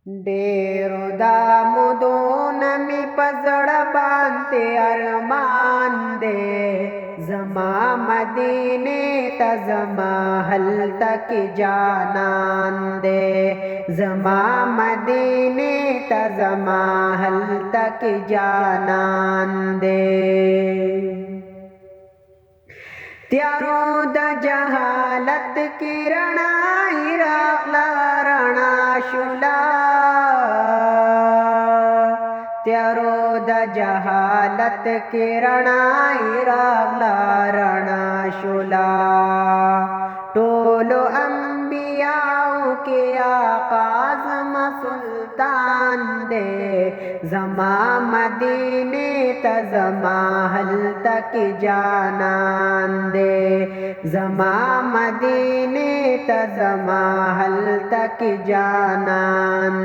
डेरो दामुदो नमी पजड़ बांते अरमान दे जमा मदीने तजमा हल तक जानान दे जमा मदीने तजमा हल तक जानान दे त्यारो द जहालत की रणाई राखला रणा शुला त्यारो द जहालत की रणाई राखला रणा शुला टोलो अंबियाओ के आकाज सुल्तान दे जमा मदीने तजमा हल तक जानान दे जमा मदीने तजमा हल तक जानान